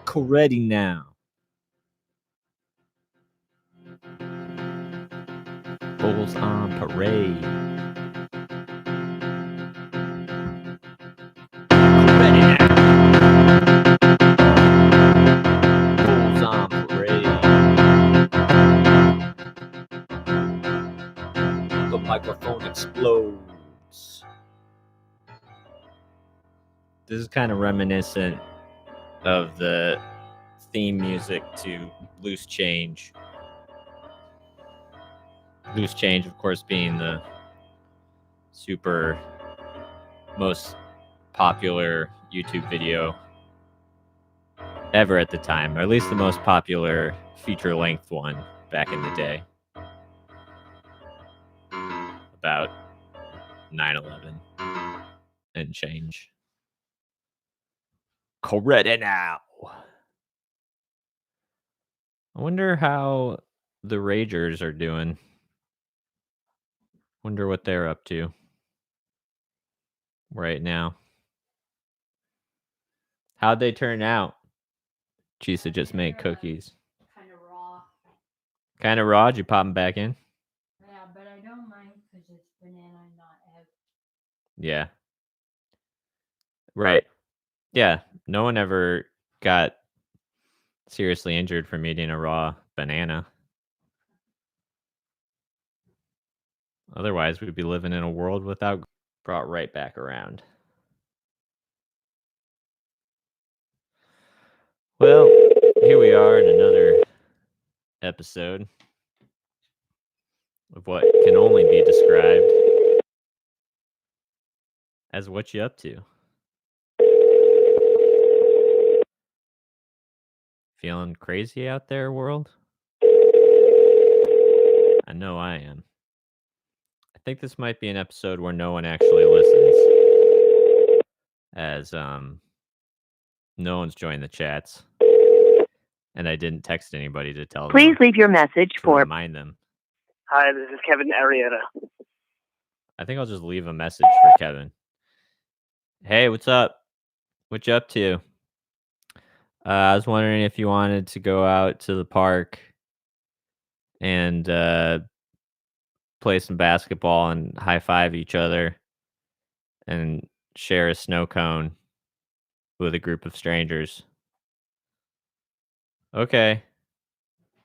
Talk already now. Bulls on parade. Ready now. Bulls on parade. The microphone explodes. This is kind of reminiscent of the theme music to Loose Change. Loose Change, of course, being the super most popular YouTube video ever at the time, or at least the most popular feature-length one back in the day about 9/11 and change. Correct now. I wonder how the Ragers are doing. Wonder what they're up to right now. How'd they turn out? Chisa just made cookies. Kind of raw. Kind of raw? Did you pop them back in? Yeah, but I don't mind because it's banana, not egg. Yeah. Right. Yeah. No one ever got seriously injured from eating a raw banana. Otherwise, we'd be living in a world without. Brought right back around. Well, here we are in another episode of what can only be described as what you up to. Feeling crazy out there, world? I know I am. I think this might be an episode where no one actually listens, as no one's joined the chats, and I didn't text anybody to tell them. Please leave your message to for. remind them. Hi, this is Kevin Arrieta. I think I'll just leave a message for Kevin. Hey, what's up? What you up to? I was wondering if you wanted to go out to the park and play some basketball and high five each other and share a snow cone with a group of strangers. Okay.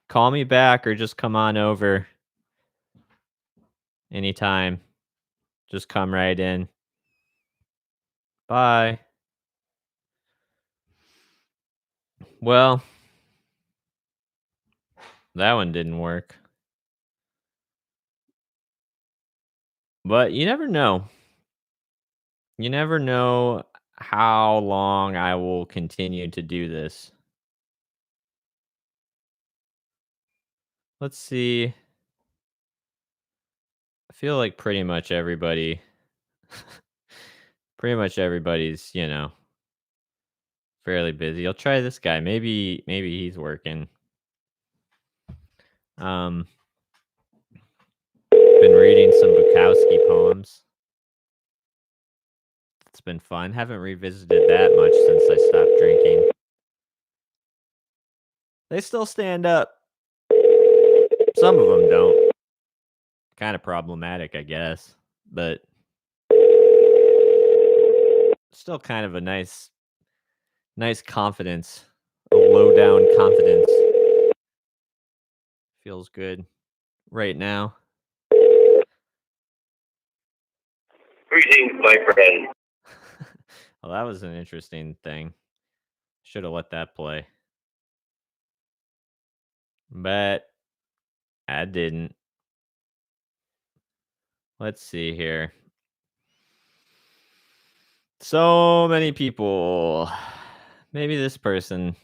Call me back or just come on over anytime. Just come right in. Bye. Well, that one didn't work. But you never know. You never know how long I will continue to do this. Let's see. I feel like pretty much everybody's, fairly busy. I'll try this guy. Maybe he's working. Been reading some Bukowski poems. It's been fun. Haven't revisited that much since I stopped drinking. They still stand up. Some of them don't. Kind of problematic, I guess. But still kind of a nice confidence. A low down confidence. Feels good right now. Greetings, my friend. Well, that was an interesting thing. Should have let that play. But I didn't. Let's see here. So many people. Maybe this person.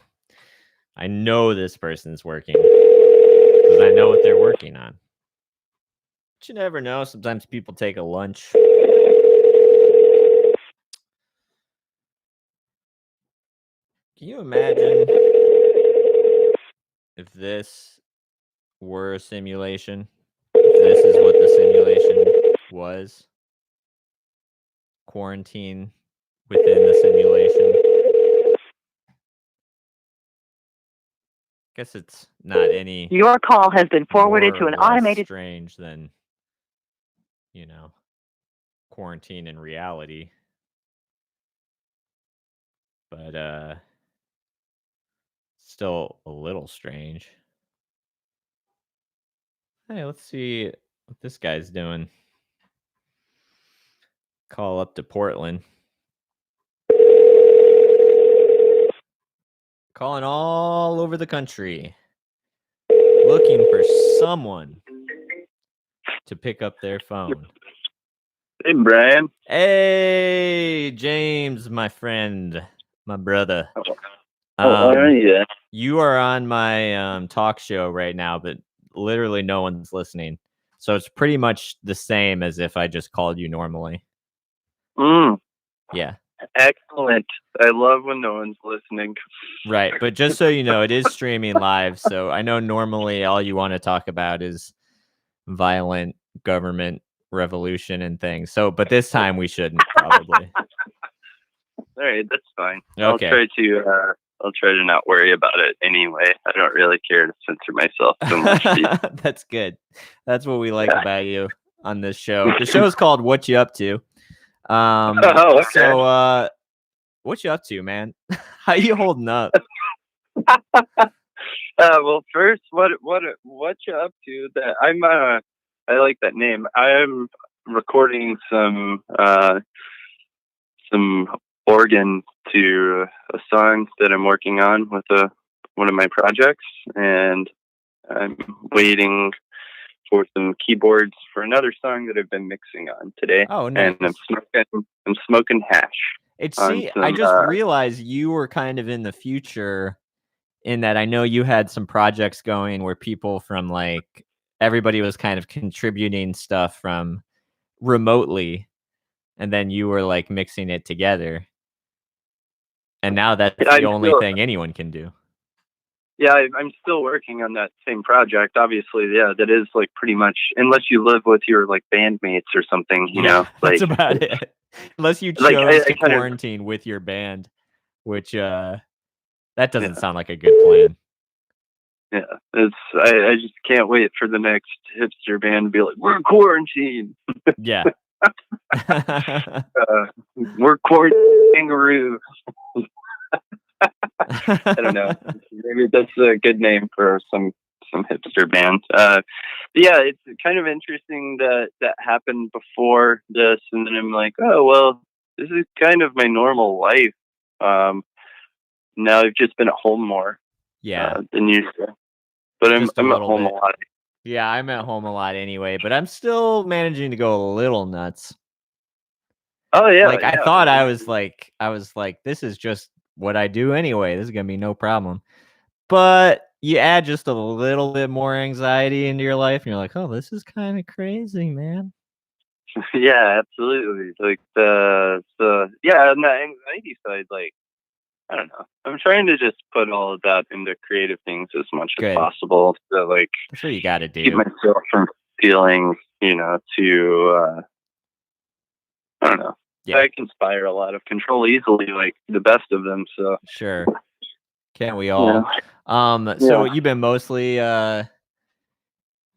I know this person's working. Because I know what they're working on. But you never know. Sometimes people take a lunch. Can you imagine if this were a simulation? If this is what the simulation was? Quarantine within the simulation? guess it's not any Your call has been forwarded more to or an less automated. strange than, you know, quarantine in reality. But still a little strange. Hey, let's see what this guy's doing. Call up to Portland. Calling all over the country. Looking for someone to pick up their phone. Hey, Brian. Hey, James, my friend, my brother. How are you? You are on my talk show right now, but literally no one's listening. So it's pretty much the same as if I just called you normally. Yeah. Excellent. I love when no one's listening. Right. But just so you know, it is streaming live. So I know normally all you want to talk about is violent government revolution and things. So, but this time we shouldn't probably. All right, that's fine. Okay. I'll try to not worry about it anyway. I don't really care to censor myself so much. That's good. That's what we like about you on this show. The show's called What You Up To. Okay. So what you up to, man? How you holding up? Well, first, what you up to? That I like that name. I'm recording some organ to a song that I'm working on with one of my projects, and I'm waiting for some keyboards for another song that I've been mixing on today. Oh, nice. And I'm smoking hash. I just realized you were kind of in the future in that I know you had some projects going where people from like everybody was kind of contributing stuff from remotely, and then you were like mixing it together. And now that's the only thing anyone can do. Yeah, I'm still working on that same project. Obviously, yeah, that is like pretty much, unless you live with your like bandmates or something, you know. Like, that's about it. Unless you chose to quarantine with your band, which that doesn't sound like a good plan. Yeah, I just can't wait for the next hipster band to be like, we're quarantined. Yeah. We're quarantine kangaroo. I don't know. Maybe that's a good name for some hipster band. Yeah, it's kind of interesting that happened before this, and then I'm like, oh well, this is kind of my normal life. Now I've just been at home more. Than usual. But I'm at home a lot. Yeah, I'm at home a lot anyway, but I'm still managing to go a little nuts. Oh yeah. Like I thought I was like, this is just what I do anyway. This is gonna be no problem. But you add just a little bit more anxiety into your life, and you're like, oh, this is kind of crazy, man. Yeah, absolutely. Like on the anxiety side, like I don't know. I'm trying to just put all of that into creative things as much as possible. So like that's what you got to do. Keep myself from feeling, too. I don't know. Yeah. I can spiral a lot of control easily, like the best of them. So sure, can't we all? Yeah. So you've been mostly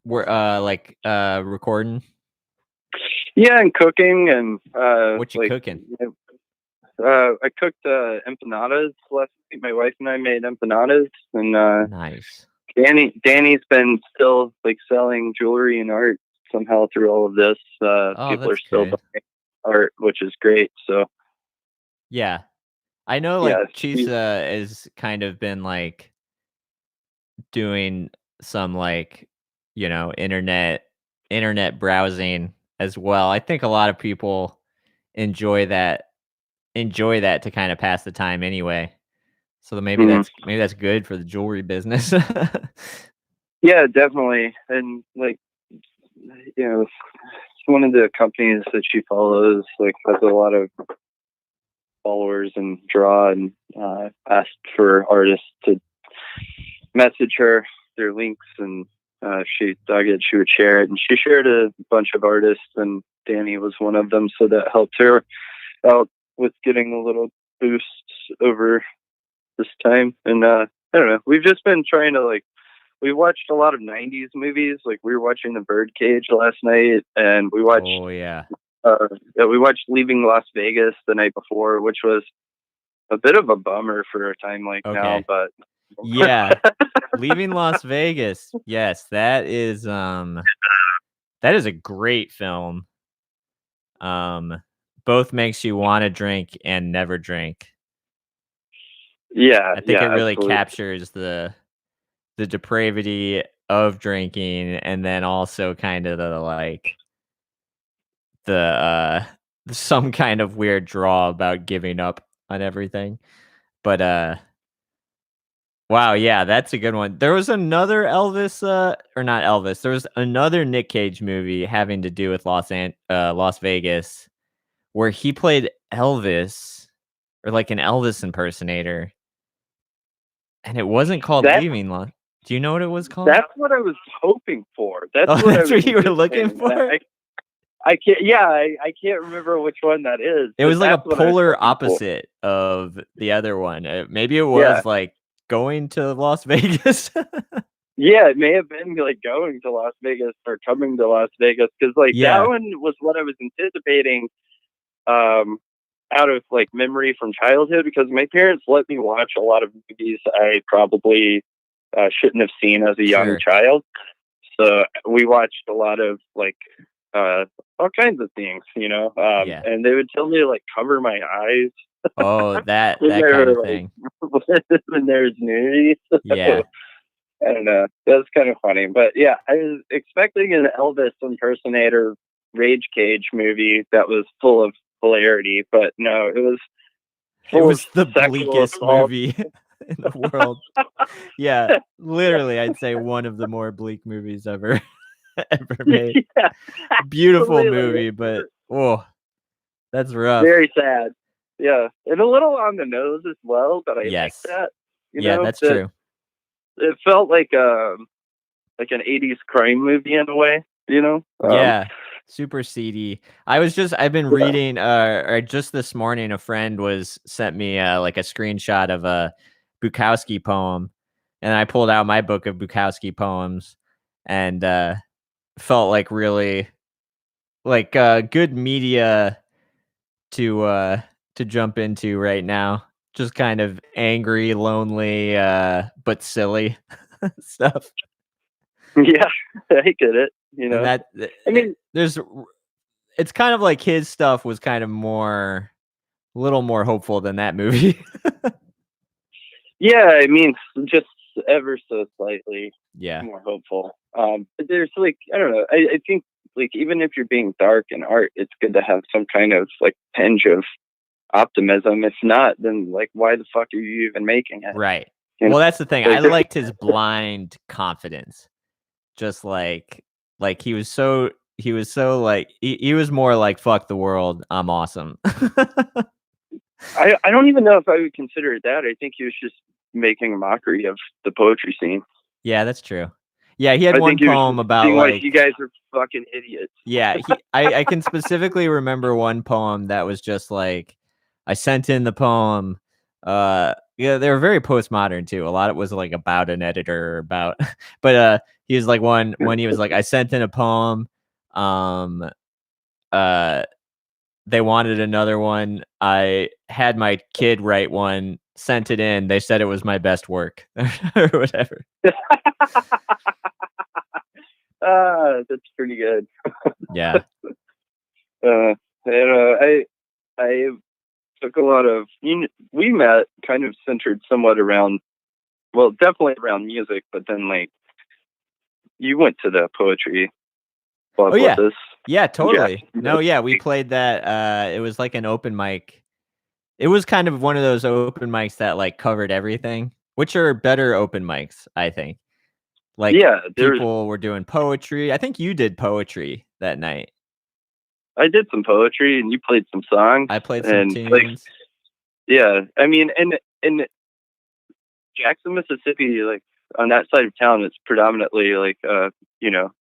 recording. Yeah, and cooking and what you cooking? I cooked empanadas last week. My wife and I made empanadas, and nice. Danny's been still like selling jewelry and art somehow through all of this. People are still buying art, which is great. So yeah, I know. Like Chisa has kind of been like doing some like internet browsing as well. I think a lot of people enjoy that to kind of pass the time anyway. So maybe that's good for the jewelry business. Yeah, definitely. And like, one of the companies that she follows like has a lot of followers and draw, and asked for artists to message her their links, and she dug it. She would share it, and she shared a bunch of artists, and Danny was one of them. So that helped her out with getting a little boost over this time. And I don't know. We've just been trying to like. We watched a lot of '90s movies. Like we were watching The Birdcage last night, and we watched. Oh yeah. We watched Leaving Las Vegas the night before, which was a bit of a bummer for a time like now. Okay. But Yeah. Leaving Las Vegas. Yes, that is a great film. Both makes you want to drink and never drink. yeah, I think it really absolutely. captures the depravity of drinking, and then also kind of the like the some kind of weird draw about giving up on everything. But wow, yeah, that's a good one. There was another Elvis or not Elvis. There was another Nick Cage movie having to do with Las Vegas where he played Elvis or like an Elvis impersonator. And it wasn't called That Leaving Las. Do you know what it was called? That's what I was hoping for. That's Oh, what that's I was what you were looking anticipating. for? I can't. Yeah, I can't remember which one that is. It but was like a that's what I was polar hoping for. opposite of the other one. Maybe it Yeah. was like going to Las Vegas. Yeah, it may have been like going to Las Vegas or coming to Las Vegas because like Yeah. that one was what I was anticipating. Out of like memory from childhood, because my parents let me watch a lot of movies I probably shouldn't have seen as a young Sure. child. So we watched a lot of like all kinds of things, you know. Yeah. And they would tell me to like cover my eyes Oh, that when kind of like, thing. when there's nudity. Yeah. I don't know. That's kind of funny, but yeah, I was expecting an Elvis impersonator rage cage movie that was full of hilarity, but no, it was It full was of the sexual bleakest assault. movie in the world. Yeah, literally, I'd say one of the more bleak movies ever made. Yeah, Beautiful absolutely. movie, but oh, that's rough. Very sad. Yeah, and a little on the nose as well, but I Yes. like that. You Yeah, know, that's that true. it felt like an '80s crime movie in a way. You know? Yeah, super seedy. I've been reading, or just this morning, a friend sent me like a screenshot of a Bukowski poem, and I pulled out my book of Bukowski poems, and felt like really like good media to jump into right now. Just kind of angry, lonely, but silly stuff. Yeah, I get it. You And know, I mean, it's kind of like his stuff was kind of a little more hopeful than that movie. yeah, I mean, just ever so slightly Yeah. more hopeful. But there's like, I don't know. I think like even if you're being dark in art, it's good to have some kind of like tinge of optimism. If not, then like, why the fuck are you even making it? Right. You know? Well, that's the thing. I Like, liked his blind confidence. Just like he was so like he was more like fuck the world, I'm awesome. I don't even know if I would consider it that. I think he was just making a mockery of the poetry scene. Yeah, that's true. Yeah, he had I one think he was poem about being like you guys are fucking idiots. yeah, I can specifically remember one poem that was just like I sent in the poem. Yeah, they were very postmodern too. A lot of it was like about an editor or about but he was like when he was like I sent in a poem. Uh they wanted another one. I had my kid write one, sent it in. They said it was my best work or whatever. That's pretty good. Yeah. I took a lot of. We met kind of centered somewhat around, well, definitely around music, but then like you went to the poetry club Oh yeah. with us. Yeah, totally. Yeah. No, yeah, we played that. It was like an open mic. It was kind of one of those open mics that like covered everything, which are better open mics, I think. Like Yeah, people were doing poetry. I think you did poetry that night. I did some poetry and you played some songs. I played some tunes. Like, yeah, I mean, in Jackson, Mississippi, like on that side of town, it's predominantly like you know,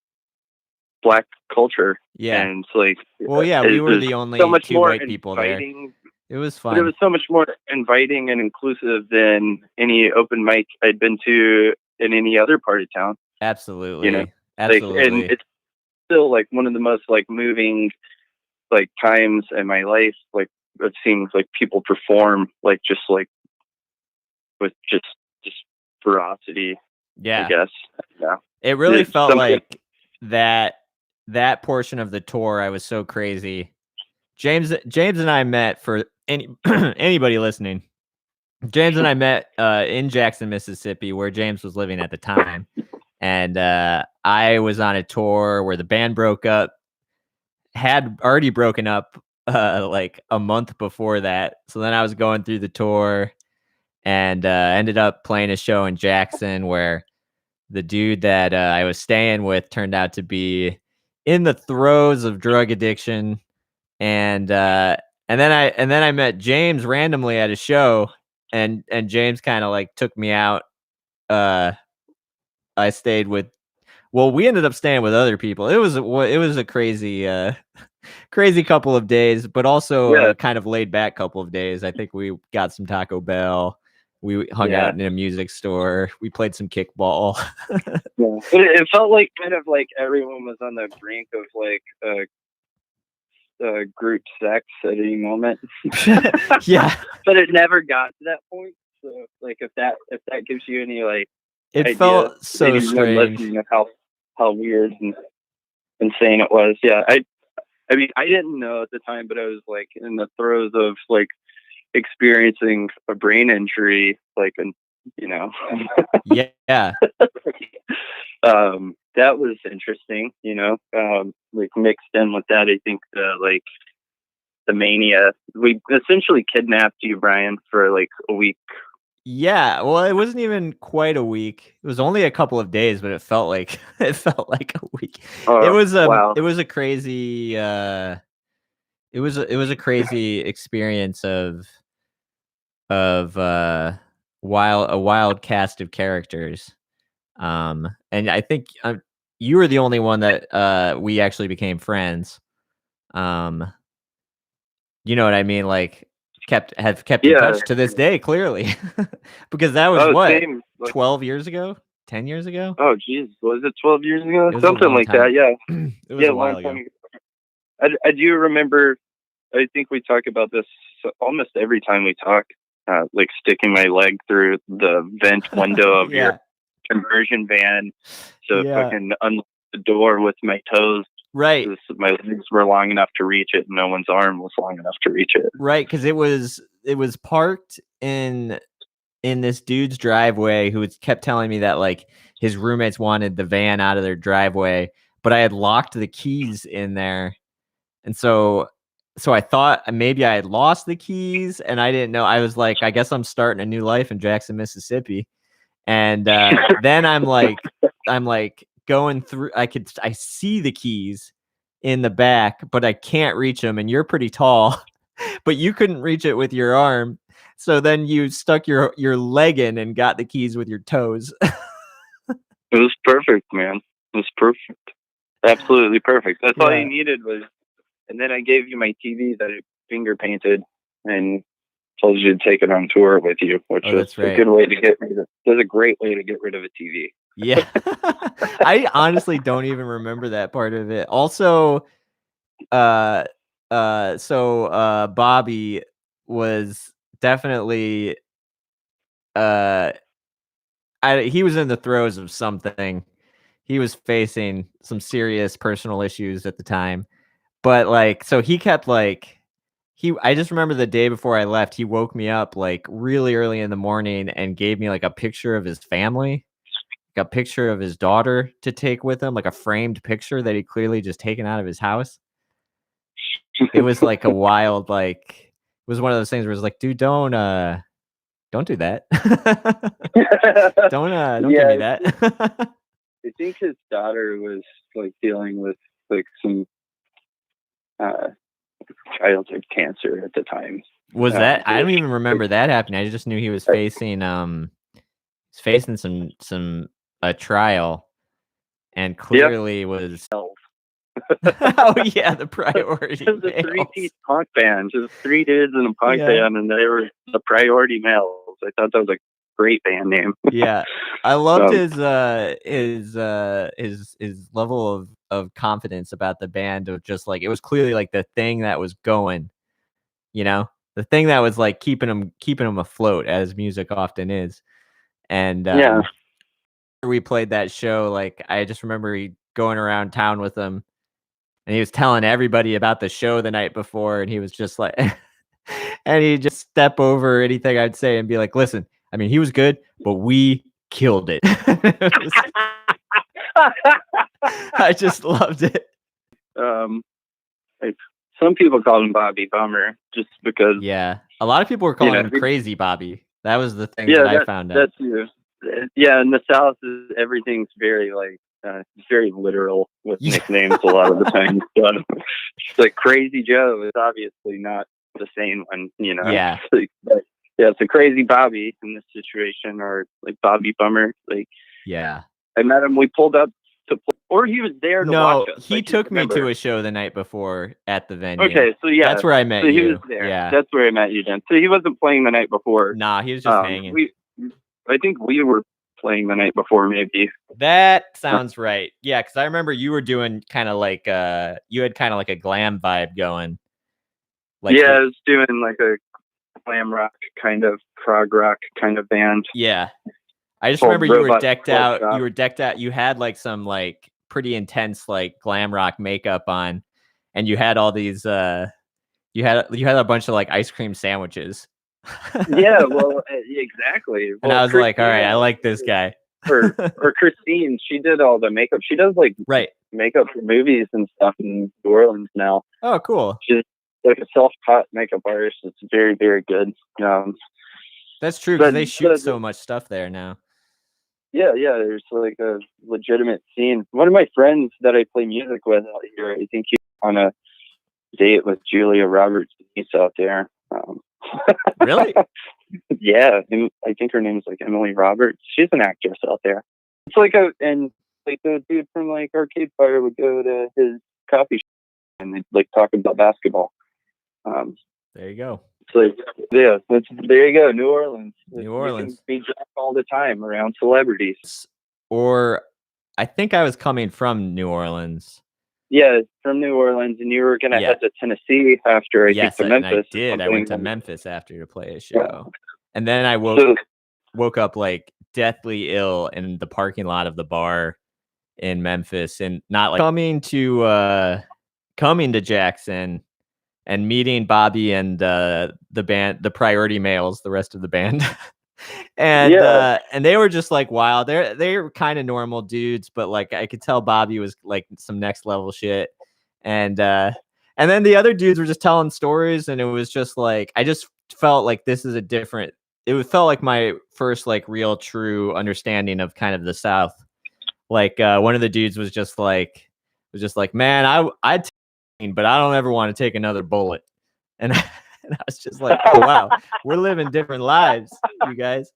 Black culture. Yeah. And it's like, Well, yeah, we were the only so much two more white people there. inviting. It was but it fun. was so much more inviting and inclusive than any open mic I'd been to in any other part of town. Absolutely. You know, Absolutely. and it's still like one of the most like moving like times in my life. Like of seeing like people perform like just like with just ferocity. Yeah. I guess. Yeah. It really It's felt something- like that portion of the tour. I was so crazy. James and I met, for anybody listening. James and I met in Jackson, Mississippi, where James was living at the time. And I was on a tour where the band broke up, had already broken up like a month before that. So then I was going through the tour and ended up playing a show in Jackson where the dude that I was staying with turned out to be in the throes of drug addiction. And then I met James randomly at a show, and James kind of like took me out. I stayed with. Well, we ended up staying with other people. It was a crazy crazy couple of days, but also Yeah. a kind of laid back couple of days. I think we got some Taco Bell. We hung out in a music store. We played some kickball. Yeah. But it felt like kind of like everyone was on the brink of like group sex at any moment. Yeah, But it never got to that point. So like if that gives you any like it idea, felt so anyone strange. listening of how weird and insane it was. Yeah. I mean I didn't know at the time, but I was like in the throes of like experiencing a brain injury, like, and you know, Yeah. that was interesting, you know, like mixed in with that, I think like the mania, we essentially kidnapped you, Brian, for like a week. Yeah, well, it wasn't even quite a week. It was only a couple of days, but it felt like it felt like a week. Wow. It was a crazy it was a crazy experience of a wild cast of characters. And I think you were the only one that we actually became friends. Um, you know what I mean? Like have kept in touch to this day, clearly, because that was what, Same, like, 12 years ago, 10 years ago. oh geez, was it 12 years ago? It was a Something long like time. that. Yeah. It was Yeah, a while ago. long time ago. I do remember, I think we talk about this almost every time we talk, like sticking my leg through the vent window of Yeah. your conversion van to Yeah. fucking unlock the door with my toes. Right. My legs were long enough to reach it, and no one's arm was long enough to reach it. Right, because it was parked in this dude's driveway who kept telling me that like his roommates wanted the van out of their driveway, but I had locked the keys in there. And so I thought maybe I had lost the keys and I didn't know. I was like, I guess I'm starting a new life in Jackson, Mississippi. And then I'm like going through, I see the keys in the back, but I can't reach them. And you're pretty tall, but you couldn't reach it with your arm. So then you stuck your leg in and got the keys with your toes. It was perfect, man. It was perfect. Absolutely perfect. That's all you needed was, and then I gave you my TV that I finger painted and told you to take it on tour with you, which was a good way to get rid of it. It was a great way to get rid of a TV. Yeah. I honestly don't even remember that part of it. Also, Bobby was definitely he was in the throes of something. He was facing some serious personal issues at the time. But like, so he kept like I just remember the day before I left, he woke me up like really early in the morning and gave me like a picture of his family, like a picture of his daughter to take with him, like a framed picture that he clearly just taken out of his house. It was like a wild, like, it was one of those things where it's like, dude, don't do that. Don't give me that. I think his daughter was like dealing with like some childhood cancer at the time. Was that? I don't even remember that happening. I just knew he was facing some a trial, and clearly was Oh yeah, the priority It was a males. three-piece punk band, just 3 dudes in a punk Yeah. band, and they were the Priority Males. I thought that was a great band name. Yeah, I loved Um, his level of confidence about the band, of just like, it was clearly like the thing that was going, you know, the thing that was like keeping him afloat, as music often is. And Yeah. we played that show, like, I just remember going around town with him, and he was telling everybody about the show the night before, and he was just like, and he'd just step over anything I'd say and be like, "Listen, I mean, he was good, but we killed it." I just loved it. Like, some people call him Bobby Bummer just because. Yeah, a lot of people were calling him Crazy Bobby. That was the thing that I found out. That's you. Yeah, in the South, everything's very like very literal with nicknames a lot of the time. So, like Crazy Joe is obviously not the sane one, you know. Yeah. Yeah, it's a Crazy Bobby in this situation, or like Bobby Bummer. Like, yeah, I met him. We pulled up to, or he was there to watch us. He took me to a show the night before at the venue. Okay, so yeah, that's where I met so you. He was there. Yeah, that's where I met you then. So he wasn't playing the night before. Nah, he was just hanging. I think we were playing the night before, maybe. That sounds right. Yeah, because I remember you were doing kind of like you had kind of like a glam vibe going. Like, yeah, I was doing like a glam rock kind of prog rock kind of band. Yeah, I just remember you were decked out. You were decked out. You had like some like pretty intense like glam rock makeup on, and you had all these. You had a bunch of like ice cream sandwiches. Yeah, well, exactly. And I was like, all right, I like this guy. or Christine, she did all the makeup. She does like makeup for movies and stuff in New Orleans now. Oh, cool. She's like a self-taught makeup artist. It's very, very good. That's true, because they shoot so much stuff there now. Yeah, there's like a legitimate scene. One of my friends that I play music with out here, I think he's on a date with Julia Roberts out there. Really? Yeah, I think her name's like Emily Roberts. She's an actress out there. It's like and like the dude from like Arcade Fire would go to his coffee shop and they'd like talk about basketball. There you go. So yeah, there you go, New Orleans. New Orleans. You can be drunk all the time around celebrities. Or I think I was coming from New Orleans. Yeah, from New Orleans, and you were gonna head to Tennessee after. I think to Memphis. I did. I went to Memphis after to play a show, and then I woke up like deathly ill in the parking lot of the bar in Memphis, and not like coming to Jackson and meeting Bobby and the band, the Priority Males, the rest of the band. And they were just like wild. They were kind of normal dudes, but like I could tell Bobby was like some next level shit. And then the other dudes were just telling stories, and it was just like I just felt like this is a different. It felt like my first like real true understanding of kind of the South. Like one of the dudes was just like man, I'd but I don't ever want to take another bullet. And I was just like, oh, wow, we're living different lives, you guys.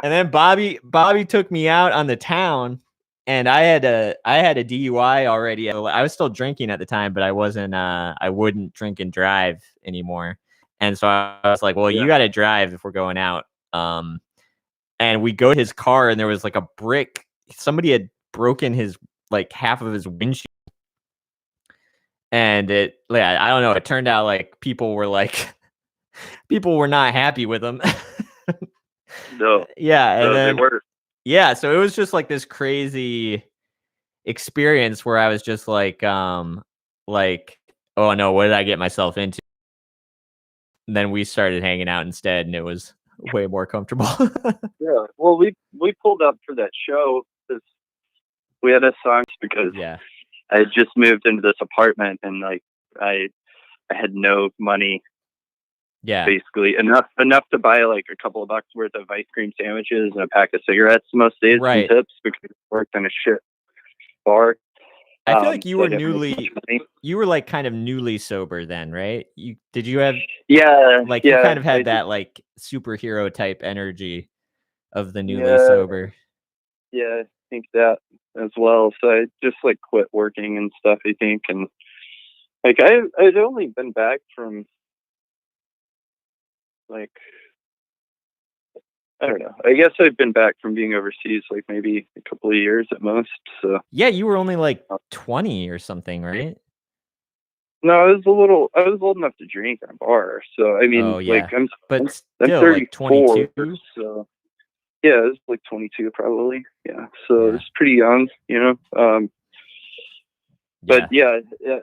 And then Bobby took me out on the town, and I had a DUI already. I was still drinking at the time, but I wouldn't drink and drive anymore. And so I was like, well, you got to drive if we're going out. And we go to his car, and there was like a brick. Somebody had broken his like half of his windshield. And I don't know. It turned out like people were not happy with him. No. Yeah, and then they were. Yeah, so it was just like this crazy experience where I was just like, oh no, what did I get myself into? And then we started hanging out instead, and it was way more comfortable. Yeah, well, we pulled up for that show because we had a song because I had just moved into this apartment, and like I had no money. Yeah, basically enough to buy like a couple of bucks worth of ice cream sandwiches and a pack of cigarettes most days. Right. And tips because I worked in a shit bar. I feel like you were like kind of newly sober then, right? You have you kind of had that like superhero type energy of the newly sober. Yeah, I think that as well. So I just like quit working and stuff, I think. And like I'd only been back from like, I don't know. I guess I've been back from being overseas like maybe a couple of years at most. So Yeah, you were only like 20 or something, right? no, I was old enough to drink in a bar. So I mean, Oh like yeah, I'm but I'm still, like 34. 22. So yeah, it was like 22 probably. Yeah, so Yeah, it's pretty young, you know. But yeah. yeah,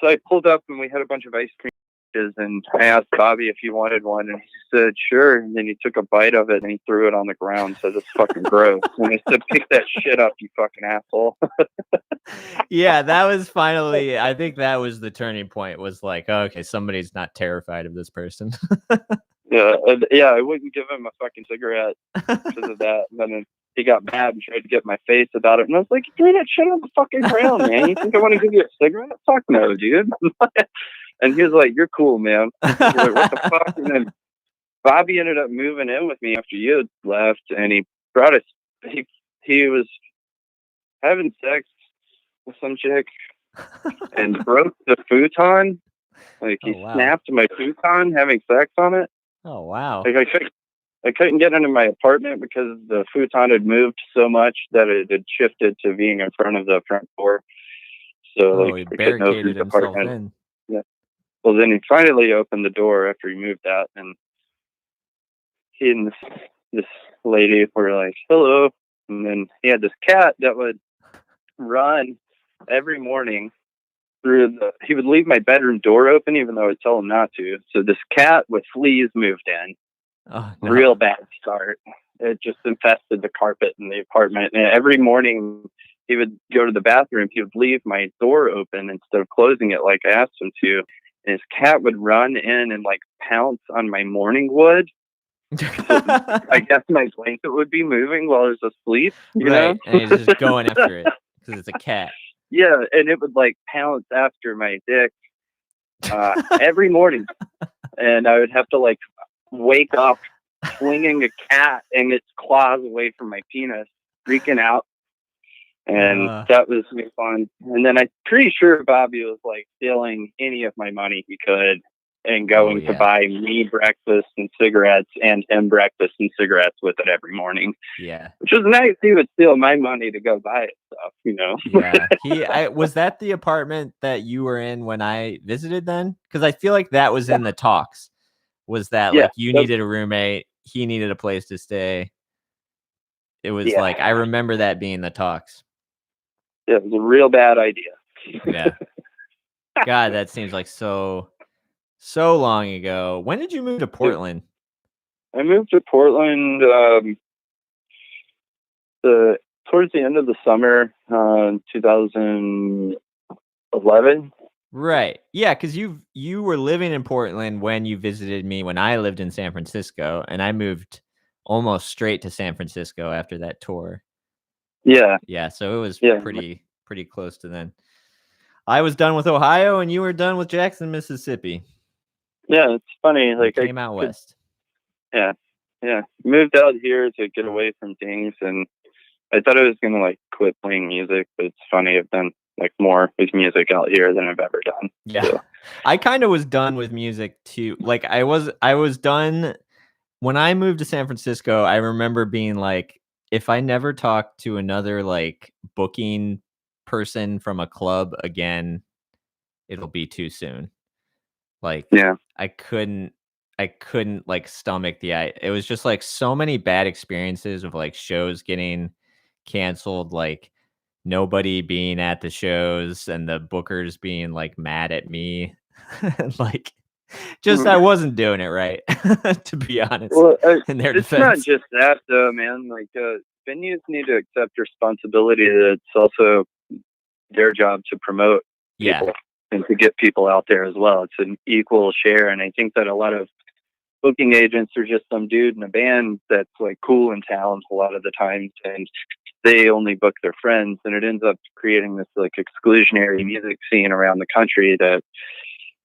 so I pulled up and we had a bunch of ice cream, and I asked Bobby if he wanted one, and he said sure. And then he took a bite of it and he threw it on the ground. Said it's fucking gross. And I said, pick that shit up, you fucking asshole. Yeah, that was finally. I think that was the turning point. Was like, oh, okay, somebody's not terrified of this person. Yeah, and yeah, I wouldn't give him a fucking cigarette because of that. And then he got mad and tried to get my face about it. And I was like, threw that shit on the fucking ground, man. You think I want to give you a cigarette? Fuck no, dude. And he was like, you're cool, man. I was like, what the fuck? And then Bobby ended up moving in with me after you had left, and he brought us. He was having sex with some chick and broke the futon. Like he Oh, wow. snapped my futon having sex on it. Oh wow. Like I couldn't get into my apartment because the futon had moved so much that it had shifted to being in front of the front door. So Oh, like he I couldn't open barricaded the himself apartment. in. Yeah. Well, then he finally opened the door after he moved that, and he and this lady were like, "Hello," and then he had this cat that would run every morning through the. He would leave my bedroom door open, even though I would tell him not to. So this cat with fleas moved in. Oh no. Real bad start. It just infested the carpet in the apartment. And every morning he would go to the bathroom. He would leave my door open instead of closing it like I asked him to. And his cat would run in and like pounce on my morning wood. I guess my blanket would be moving while I was asleep. You know? And he's just going after it because it's a cat. Yeah, and it would like pounce after my dick every morning. And I would have to like wake up swinging a cat and its claws away from my penis, freaking out. And that was fun. And then I'm pretty sure Bobby was like stealing any of my money he could and going to buy me breakfast and cigarettes and him breakfast and cigarettes with it every morning. Yeah. Which was nice. He would steal my money to go buy it stuff, you know? Yeah. Was that the apartment that you were in when I visited then? Because I feel like that was in the talks. Was that like you needed a roommate, he needed a place to stay? It was like, I remember that being the talks. Yeah, it was a real bad idea. Yeah. God, that seems like so long ago. When did you move to Portland? I moved to Portland towards the end of the summer, 2011. Right. Yeah, because you were living in Portland when you visited me when I lived in San Francisco, and I moved almost straight to San Francisco after that tour. Yeah. Yeah, so it was pretty close to then. I was done with Ohio and you were done with Jackson, Mississippi. Yeah, it's funny. Like I came out west. Yeah. Moved out here to get away from things, and I thought I was gonna like quit playing music, but it's funny, I've done like more with music out here than I've ever done. Yeah. So. I kind of was done with music too. Like I was done when I moved to San Francisco. I remember being like, if I never talk to another like booking person from a club again, it'll be too soon. Like, I couldn't like stomach it was just like so many bad experiences of like shows getting canceled, like nobody being at the shows and the bookers being like mad at me. Like, just I wasn't doing it right, to be honest. Well, in their it's defense. not just that though, man. Like venues need to accept responsibility that it's also their job to promote people and to get people out there as well. It's an equal share, and I think that a lot of booking agents are just some dude in a band that's like cool in town a lot of the times, and they only book their friends, and it ends up creating this like exclusionary music scene around the country that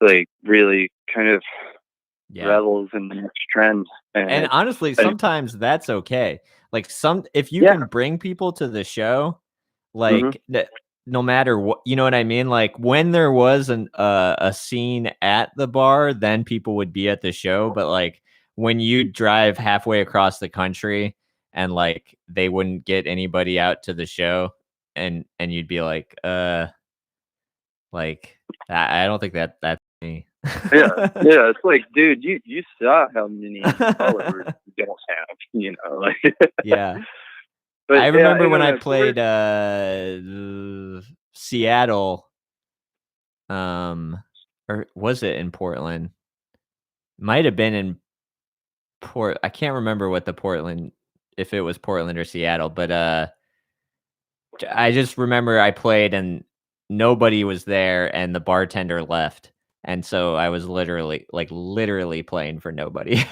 like really kind of revels in the next trend. And honestly, sometimes that's okay. Like if you can bring people to the show, Like no matter what, you know what I mean? Like when there was a scene at the bar, then people would be at the show. But like when you drive halfway across the country and like they wouldn't get anybody out to the show, and you'd be like I don't think that's me. yeah, it's like, dude, you saw how many followers you don't have, you know, like. Yeah. But I remember when I don't know, played Seattle, or was it in Portland? Might have been in I can't remember what the Portland, if it was Portland or Seattle, but I just remember I played and nobody was there and the bartender left. And so I was literally playing for nobody.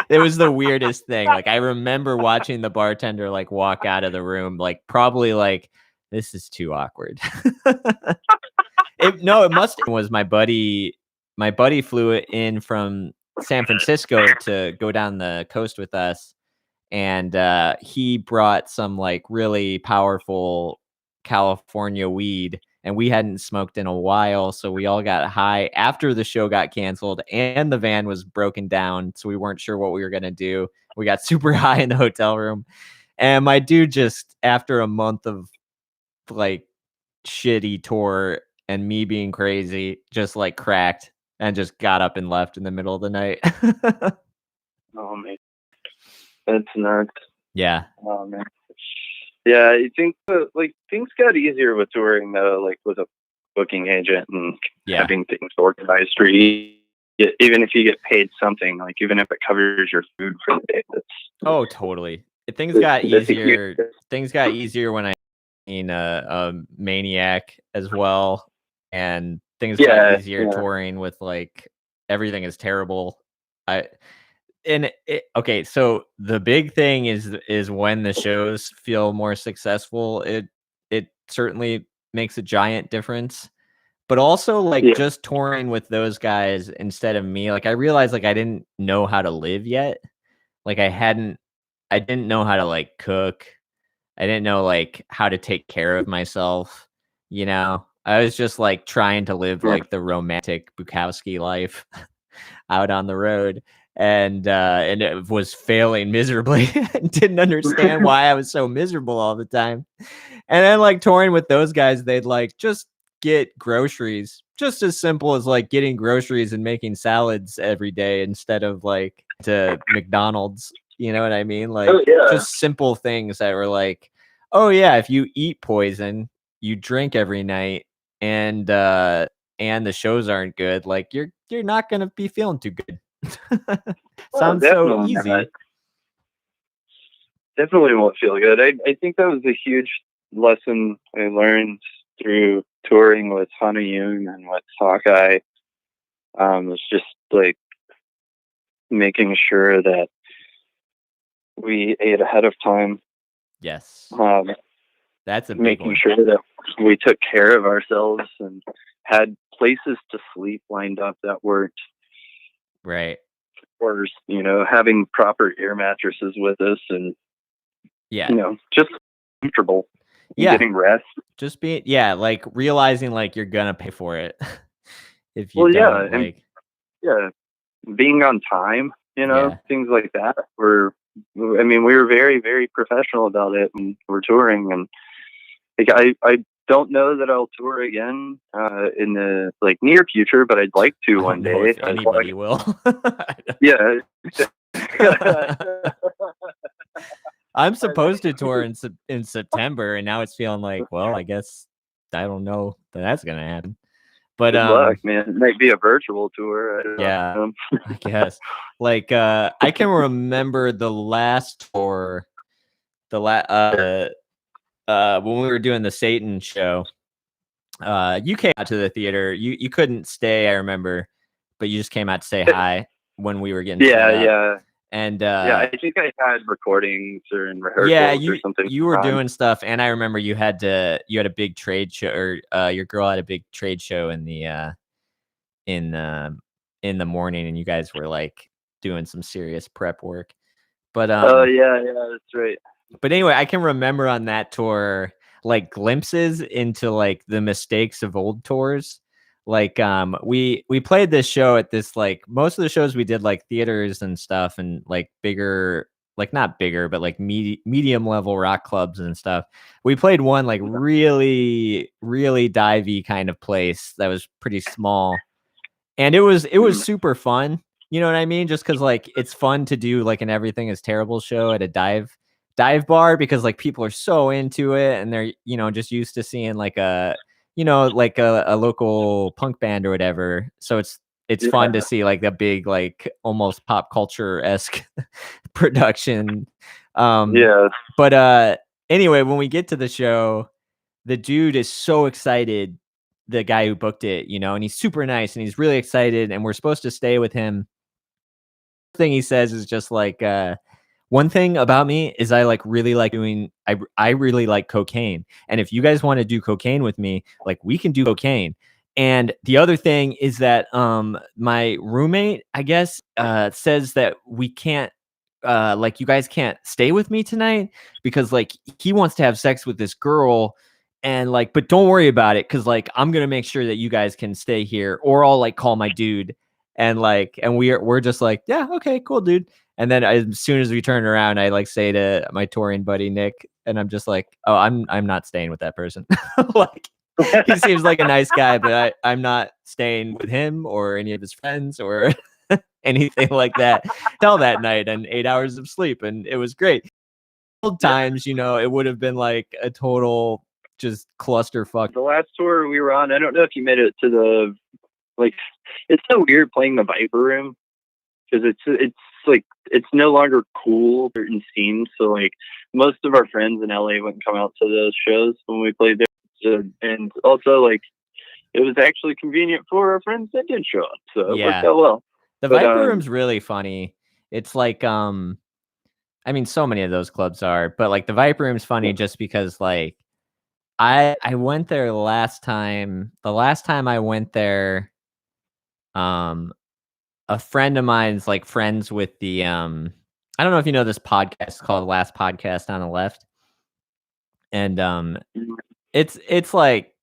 It was the weirdest thing. Like I remember watching the bartender like walk out of the room, like probably like this is too awkward. It must was my buddy. My buddy flew in from San Francisco to go down the coast with us, and he brought some like really powerful California weed, and we hadn't smoked in a while, so we all got high after the show got canceled and the van was broken down, so we weren't sure what we were gonna do. We got super high in the hotel room, and my dude just after a month of like shitty tour and me being crazy just like cracked and just got up and left in the middle of the night. Oh man, that's nuts. Yeah. Oh man. Yeah, I think like things got easier with touring though, like with a booking agent and having things organized for you. Even if you get paid something, like even if it covers your food for the day, that's Totally. Things got easier. Things got easier when I in a Maniac as well, and things got easier touring with like everything is terrible. Okay, so the big thing is when the shows feel more successful, it certainly makes a giant difference. But also like just touring with those guys instead of me, like I realized like I didn't know how to live yet. Like I didn't know how to like cook. I didn't know like how to take care of myself, you know. I was just like trying to live like the romantic Bukowski life out on the road, and it was failing miserably. Didn't understand why I was so miserable all the time. And then like touring with those guys, they'd like just get groceries, just as simple as like getting groceries and making salads every day instead of like to McDonald's. You know what I mean? Like just simple things that were like, oh yeah, if you eat poison, you drink every night, and the shows aren't good, like you're not gonna be feeling too good. Sounds so easy. Definitely won't feel good. I think that was a huge lesson I learned through touring with Hana Yoon and with Hawkeye. Was just like making sure that we ate ahead of time. Yes. That's a big making one. Sure that we took care of ourselves and had places to sleep lined up that worked. Right. Or, you know, having proper air mattresses with us and, you know, just comfortable. Getting rest. Just being, like realizing like you're gonna pay for it. If you don't, like. Being on time, you know, things like that. We were very, very professional about it when we're touring, and like I don't know that I'll tour again in the like near future, but I'd like to one day. If anybody will. Yeah. I'm supposed to tour in September, and now it's feeling like, well, I guess I don't know that that's gonna happen. But good luck, man. It might be a virtual tour. I don't know. I guess. Like I can remember the last tour, when we were doing the Satan show. You came out to the theater. You couldn't stay, I remember, but you just came out to say hi when we were getting set up. And I think I had recordings or in rehearsals or something. You were doing stuff, and I remember you had a big trade show, or your girl had a big trade show in the morning, and you guys were like doing some serious prep work. But that's right. But anyway, I can remember on that tour, like glimpses into like the mistakes of old tours. Like we played this show at this, like most of the shows we did like theaters and stuff and like bigger, like not bigger but like medium level rock clubs and stuff. We played one like really divey kind of place that was pretty small, and it was super fun. You know what I mean? Just because like it's fun to do like an everything is terrible show at a dive bar, because like people are so into it and they're, just used to seeing like like a local punk band or whatever. So it's fun to see like a big, like almost pop culture esque production. Yeah. But anyway, when we get to the show, the dude is so excited, the guy who booked it, and he's super nice and he's really excited and we're supposed to stay with him. Thing he says is just like, one thing about me is I like really like doing, I really like cocaine. And if you guys want to do cocaine with me, like we can do cocaine. And the other thing is that my roommate, I guess, says that we can't, like you guys can't stay with me tonight because like he wants to have sex with this girl, and like, but don't worry about it because like I'm gonna make sure that you guys can stay here, or I'll like call my dude. And like, and we're just like, yeah, okay, cool, dude. And then as soon as we turn around, I like say to my touring buddy Nick, and I'm just like, oh, I'm not staying with that person. Like he seems like a nice guy, but I'm not staying with him or any of his friends or anything like that. Till that night, and 8 hours of sleep, and it was great. Old times, it would have been like a total just clusterfuck. The last tour we were on, I don't know if you made it to the, like, it's so weird playing the Viper Room because it's like it's no longer cool certain scenes. So like most of our friends in LA wouldn't come out to those shows when we played there. So, and also like it was actually convenient for our friends that did show up. So it worked out well. The Viper Room's really funny. It's like I mean, so many of those clubs are, but like the Viper Room's funny just because like I went there last time. The last time I went there, a friend of mine's like friends with the I don't know if you know this podcast called Last Podcast on the Left. And it's like,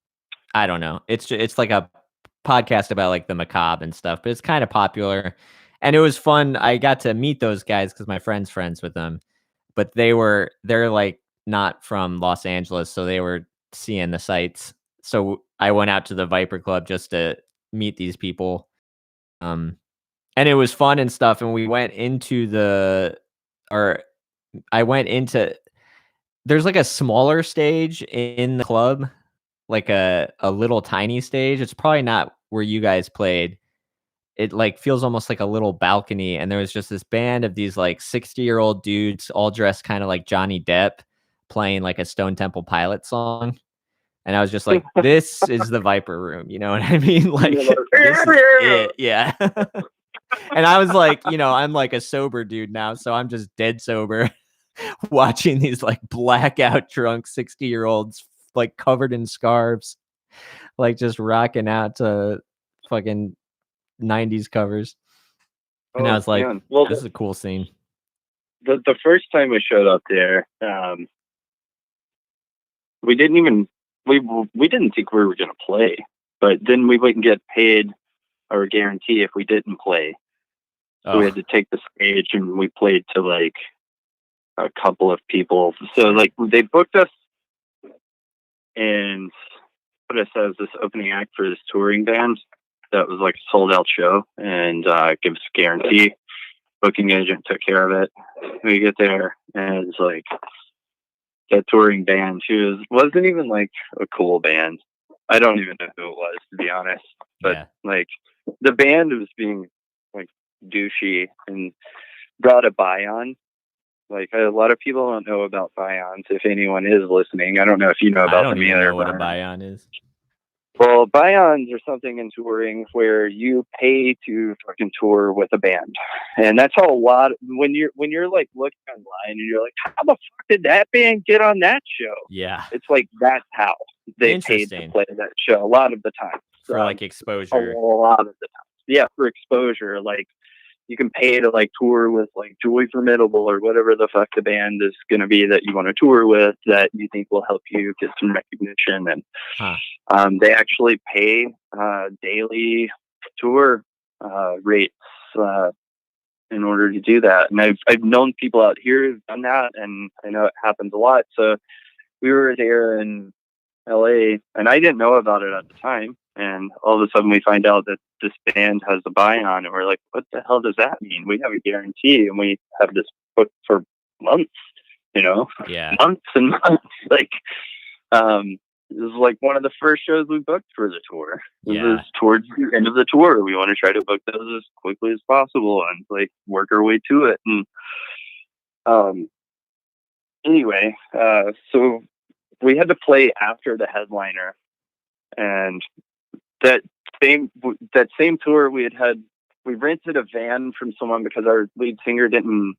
I don't know. It's like a podcast about like the macabre and stuff, but it's kind of popular. And it was fun. I got to meet those guys because my friend's friends with them, but they're like not from Los Angeles, so they were seeing the sights. So I went out to the Viper Club just to meet these people. And it was fun and stuff. And we went into or I went into, there's like a smaller stage in the club, like a little tiny stage. It's probably not where you guys played. It like feels almost like a little balcony. And there was just this band of these like 60-year-old dudes all dressed kind of like Johnny Depp playing like a Stone Temple Pilot song. And I was just like, this is the Viper Room. You know what I mean? Like, this is it. Yeah. And I was like, I'm like a sober dude now. So I'm just dead sober watching these like blackout drunk 60-year-olds like covered in scarves, like just rocking out to fucking 90s covers. And I was like, man. Well, this is a cool scene. The first time we showed up there, we didn't even we didn't think we were going to play, but then we wouldn't get paid or guarantee if we didn't play. So we had to take the stage, and we played to like a couple of people. So like they booked us, and put us as this opening act for this touring band that was like a sold out show, and give us a guarantee. Booking agent took care of it. We get there, and it's like that touring band too wasn't even like a cool band. I don't even know who it was, to be honest. But like the band was being like douchey and brought a Bion. Like a lot of people don't know about Bions. If anyone is listening, I don't know if you know about them either. I don't even know what a Bion is. Well, Bions are something in touring where you pay to fucking tour with a band, and that's how a lot. When you're like looking online and you're like, how the fuck did that band get on that show? Yeah, it's like that's how they paid to play that show a lot of the time for like exposure. A lot of the time, yeah, for exposure. Like you can pay to like tour with like Joy Formidable or whatever the fuck the band is going to be that you want to tour with that you think will help you get some recognition. And they actually pay daily tour rates in order to do that. And I've known people out here who've done that, and I know it happens a lot. So we were there in LA, and I didn't know about it at the time. And all of a sudden we find out that this band has a buy on, and we're like, what the hell does that mean? We have a guarantee, and we have this booked for months, months and months. Like, this is like one of the first shows we booked for the tour. This is towards the end of the tour. We want to try to book those as quickly as possible and like work our way to it. And anyway, so we had to play after the headliner, and that same tour we rented a van from someone because our lead singer didn't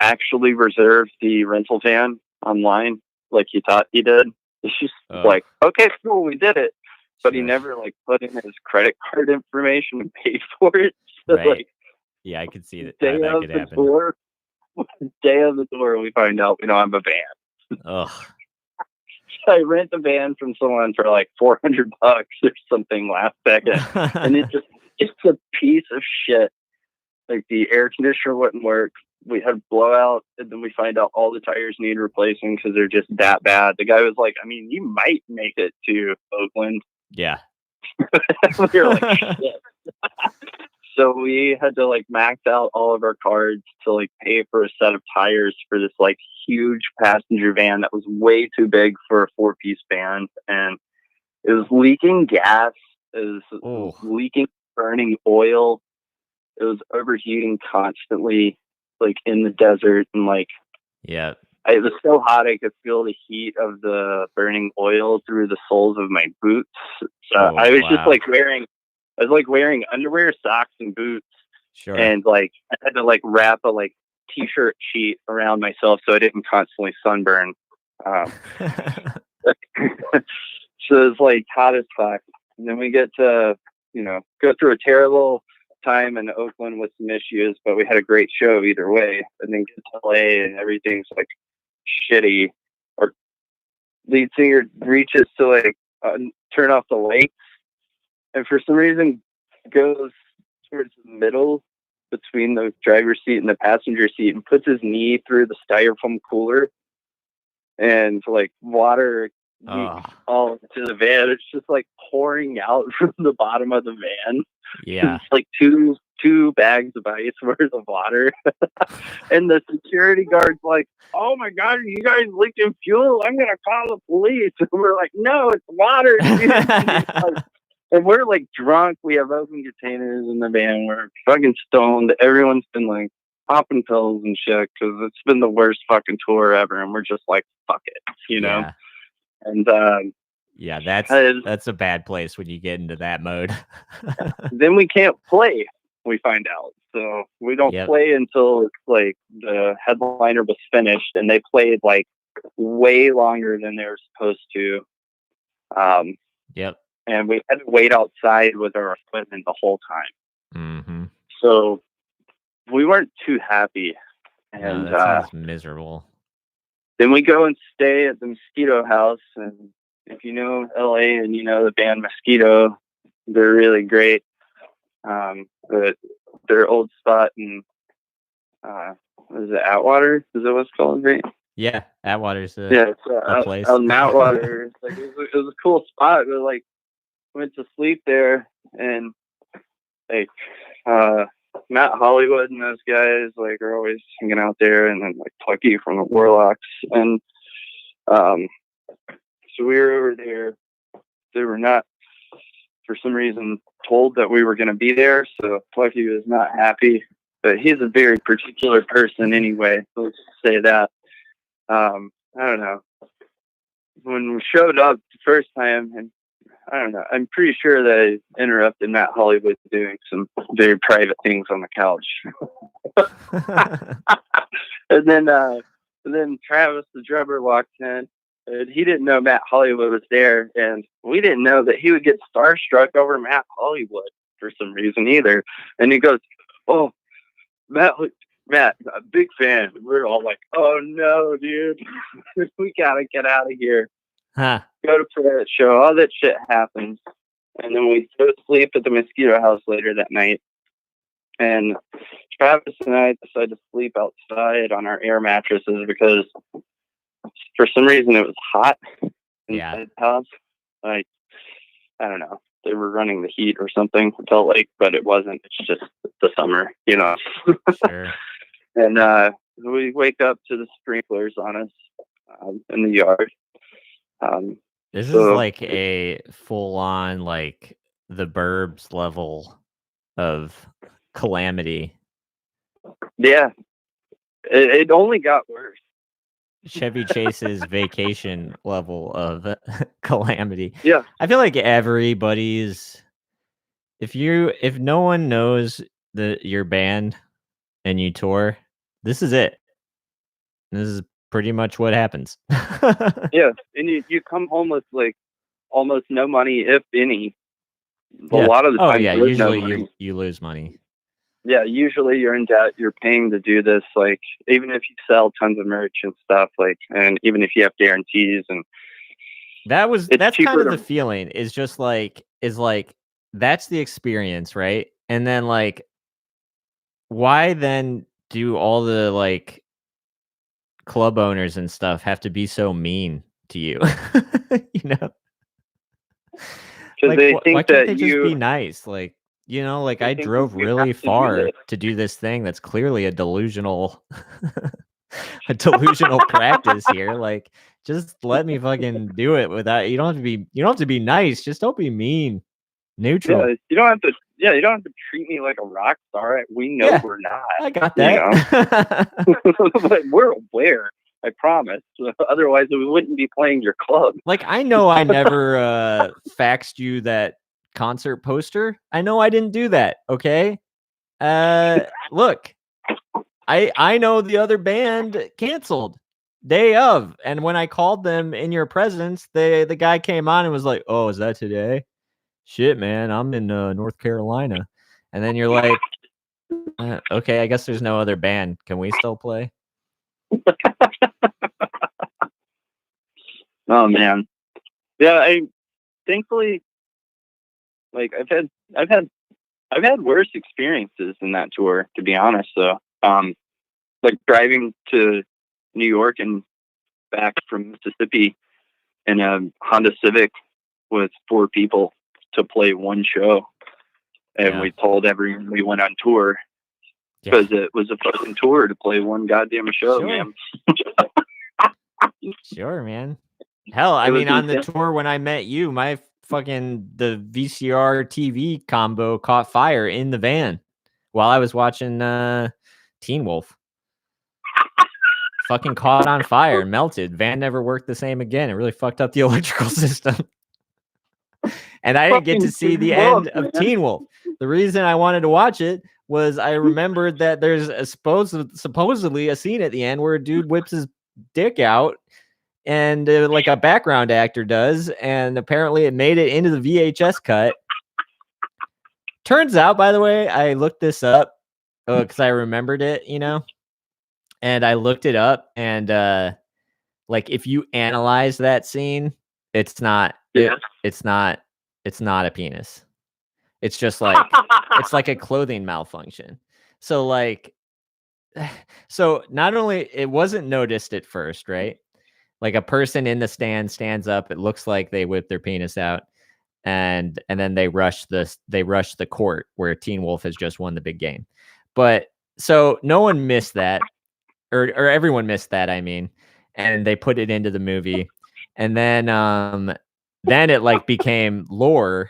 actually reserve the rental van online like he thought he did. It's just like, okay, cool, we did it, but he never like put in his credit card information and paid for it. So, like, I could see that day that of could the happen. tour, day of the tour, we find out we don't have a van. Ugh. So I rent a van from someone for like $400 or something last second, and it's a piece of shit. Like the air conditioner wouldn't work. We had a blowout, and then we find out all the tires need replacing because they're just that bad. The guy was like, I mean, you might make it to Oakland. Yeah. We were like, shit. So we had to like max out all of our cards to like pay for a set of tires for this like huge passenger van that was way too big for a 4-piece band. And it was leaking gas. It was leaking burning oil. It was overheating constantly, like in the desert, and like it was so hot I could feel the heat of the burning oil through the soles of my boots. So I was just like wearing underwear, socks, and boots. Sure. And like I had to like wrap a like t-shirt sheet around myself so I didn't constantly sunburn. So it's like hot as fuck. And then we get to, go through a terrible time in Oakland with some issues, but we had a great show either way. And then get to LA and everything's like shitty. Our lead singer reaches to like turn off the lights, and for some reason goes towards the middle between the driver's seat and the passenger seat and puts his knee through the styrofoam cooler, and like water all into the van. It's just like pouring out from the bottom of the van. Yeah. It's like two bags of ice worth of water. And the security guard's like, oh my God, are you guys leaking fuel? I'm going to call the police. And we're like, no, it's water. And we're like drunk. We have open containers in the van. We're fucking stoned. Everyone's been like popping pills and shit because it's been the worst fucking tour ever. And we're just like, fuck it, Yeah. And that's a bad place when you get into that mode. Then we can't play, we find out. So we don't play until like the headliner was finished, and they played like way longer than they were supposed to. And we had to wait outside with our equipment the whole time. Mm-hmm. So we weren't too happy. And that sounds miserable. Then we go and stay at the Mosquito House. And if you know LA and you know the band Mosquito, they're really great. But their old spot in, what is it, Atwater? Is that what it's called, right? Yeah, Atwater's a place. Out in Atwater. Like, it was a cool spot. But like, went to sleep there, and like Matt Hollywood and those guys like are always hanging out there, and then like Plucky from the Warlocks, and so we were over there. They were not, for some reason, told that we were going to be there, so Plucky was not happy. But he's a very particular person anyway. So let's just say that. I don't know. When we showed up the first time, and I don't know, I'm pretty sure that I interrupted Matt Hollywood doing some very private things on the couch. and then Travis, the drummer, walked in, and he didn't know Matt Hollywood was there, and we didn't know that he would get starstruck over Matt Hollywood for some reason either. And he goes, "Oh, Matt, a big fan. We're all like, oh no, dude, we gotta get out of here. Huh. Go to prayer show. All that shit happens, and then we go to sleep at the mosquito house later that night. And Travis and I decided to sleep outside on our air mattresses because for some reason it was hot inside the house. Like, I don't know. They were running the heat or something, it felt like, but it wasn't. It's just the summer, you know. Sure. And we wake up to the sprinklers on us in the yard. This is so- like a full-on, like, the Burbs level of calamity. Yeah. It only got worse. Chevy Chase's vacation level of calamity. Yeah. I feel like everybody's if no one knows your band and you tour, this is it. This is pretty much what happens. Yeah. And you come home with like almost no money, if any. Yeah. A lot of the time, yeah, there's no usually money. you lose money. Yeah, usually you're in debt. You're paying to do this. Like, even if you sell tons of merch and stuff, like, and even if you have guarantees, and that's kind cheaper of the to- feeling. Is like that's the experience, right? And then like, why then do all the like club owners and stuff have to be so mean to you? You know, because like they why think can't they that just be nice? Like, you know, like They I think drove you have really to do far this. to do this thing that's clearly a delusional practice here. Like, just let me fucking do it without you don't have to be nice, just don't be mean. Neutral. Yeah, you don't have to. Yeah, you don't have to treat me like a rock star. We know Yeah, we're not. I got You that. But we're aware. I promise. Otherwise, we wouldn't be playing your club. Like, I know I never faxed you that concert poster. I know I didn't do that. Okay. Look, I know the other band canceled day of, and when I called them in your presence, the guy came on and was like, "Oh, is that today? Shit, man, I'm in North Carolina." And then you're like, "Okay, I guess there's no other band. Can we still play?" Oh man, yeah. Thankfully, like I've had worse experiences in that tour, to be honest. So, like driving to New York and back from Mississippi in a Honda Civic with 4 people to play one show, and Yeah. we told everyone we went on tour Yeah. because it was a fucking tour to play one goddamn show, Sure. man. Sure, man. Hell, I It was mean, on the insane. tour when I met you, my the VCR TV combo caught fire in the van while I was watching Teen Wolf. Fucking caught on fire, melted. Van never worked the same again. It really fucked up the electrical system. And I didn't get to Fucking see the Teen Wolf, end of man. Teen Wolf. The reason I wanted to watch it was I remembered that there's a supposedly a scene at the end where a dude whips his dick out and like a background actor does, and apparently it made it into the VHS cut. Turns out, by the way, I looked this up because I remembered it, you know, and I looked it up, and like if you analyze that scene, it's not it's not a penis. It's just like it's like a clothing malfunction. So like so not only it wasn't noticed at first, right? Like a person in the stand stands up, it looks like they whip their penis out, and then they rush the court where Teen Wolf has just won the big game. But so no one missed that, or everyone missed that, I mean, and they put it into the movie. And then it like became lore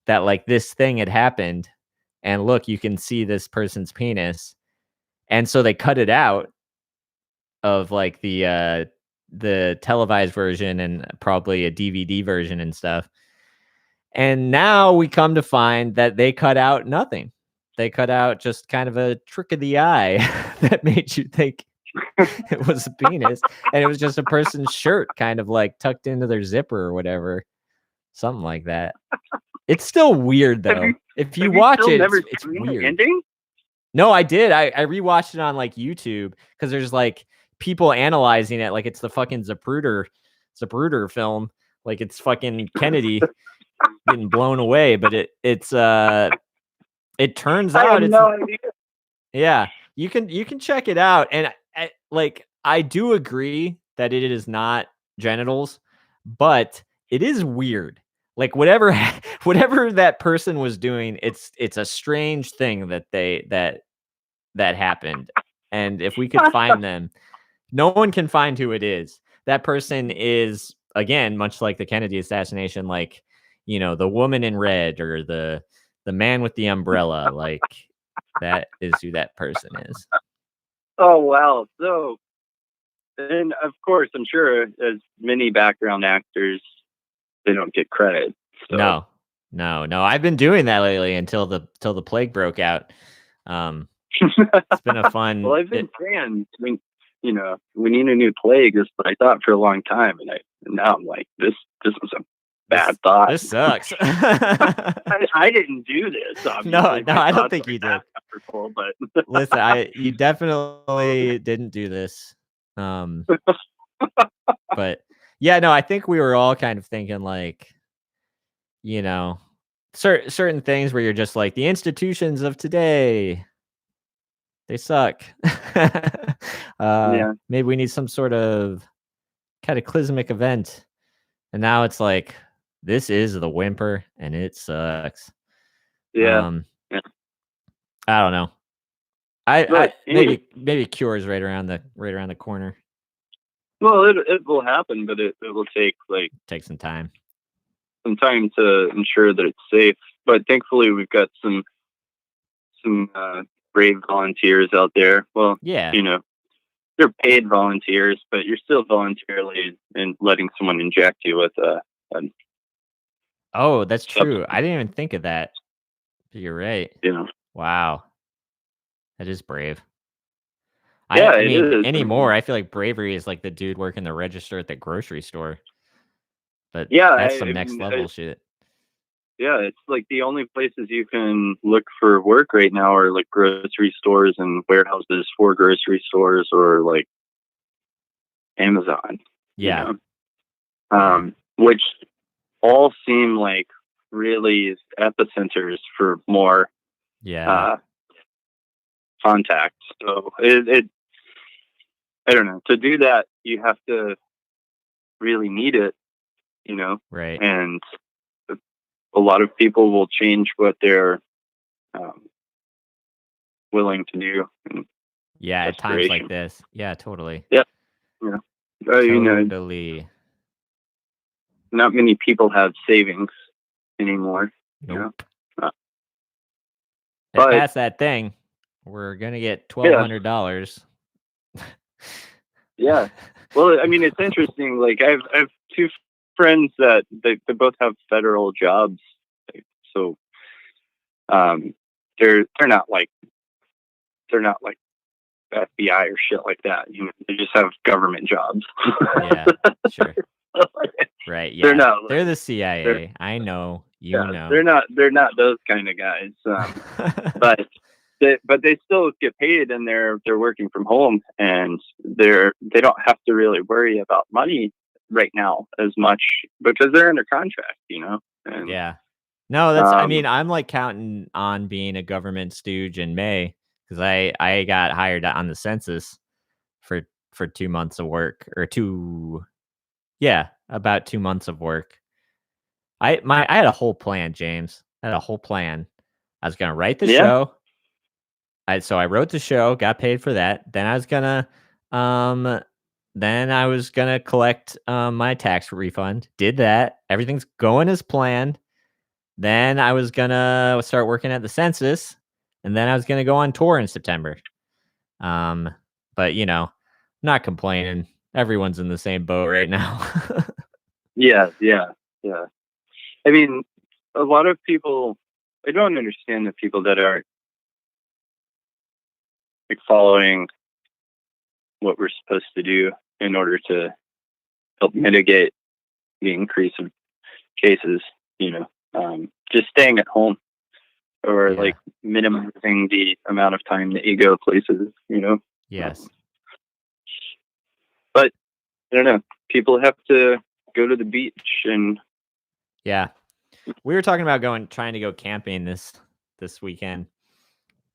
that like this thing had happened, and look, you can see this person's penis. And so they cut it out of like the televised version and probably a DVD version and stuff. And now we come to find that they cut out nothing. They cut out just kind of a trick of the eye that made you think it was a penis, and it was just a person's shirt kind of like tucked into their zipper or whatever. Something like that. It's still weird though. If you watch it, it's seen the weird. ending? No, I did. I rewatched it on like YouTube because there's like people analyzing it like it's the fucking Zapruder film. Like it's fucking Kennedy getting blown away, but it turns I out have it's no idea. yeah, you can check it out, and I do agree that it is not genitals, but it is weird. Like whatever whatever that person was doing, it's a strange thing that happened. And if we could find them, no one can find who it is. That person is again, much like the Kennedy assassination, like the woman in red or the man with the umbrella, like that is who that person is. Oh wow! So, and of course, I'm sure as many background actors, they don't get credit. So. No. I've been doing that lately until the plague broke out. It's been a fun. Well, I've been saying, we need a new plague. Is what I thought for a long time, and now I'm like, this was a bad thought. This sucks. I didn't do this. Obviously. No, I don't think you did. But Listen, you definitely didn't do this. But yeah, no, I think we were all kind of thinking like, certain things where you're just like the institutions of today, they suck. Yeah. Maybe we need some sort of cataclysmic event. And now it's like, this is the whimper and it sucks. Yeah. I don't know. Maybe cure is right around the corner. Well, it will happen, but it will take some time to ensure that it's safe. But thankfully, we've got some brave volunteers out there. Well, yeah, they're paid volunteers, but you're still voluntarily in letting someone inject you with a. Oh, that's true. I didn't even think of that. But you're right. Wow, that is brave. Yeah, I mean, it is. anymore, I feel like bravery is like the dude working the register at the grocery store. But yeah, that's some next level shit. Yeah, it's like the only places you can look for work right now are like grocery stores and warehouses for grocery stores or like Amazon. Yeah. Which all seem like really epicenters for more contact. So it I don't know. To do that, you have to really need it, right? And a lot of people will change what they're willing to do. Yeah, at times like this. Yeah, totally. Yeah. Totally. Not many people have savings anymore. Nope. But past that thing, we're gonna get $1,200. Yeah. Well, I mean, it's interesting. Like, I've two friends that they both have federal jobs, so they're not like FBI or shit like that. They just have government jobs. Yeah, sure. Right. Yeah. They're not. They're the CIA. I know. know. They're not those kind of guys. But they still get paid, and they're working from home, and they don't have to really worry about money right now as much because they're under contract, And, yeah. No, that's. I mean, I'm like counting on being a government stooge in May because I got hired on the census for 2 months of work or about 2 months of work. I had a whole plan, James. I had a whole plan. I was gonna write the show. So I wrote the show, got paid for that. Then I was gonna collect my tax refund. Did that. Everything's going as planned. Then I was gonna start working at the census, and then I was gonna go on tour in September. But not complaining. Everyone's in the same boat right now. Yeah. I mean, a lot of people, I don't understand the people that are like following what we're supposed to do in order to help mitigate the increase of cases, just staying at home. or Yeah. like minimizing the amount of time that you go places, Yes. But I don't know. People have to go to the beach, and Yeah. We were talking about trying to go camping this weekend,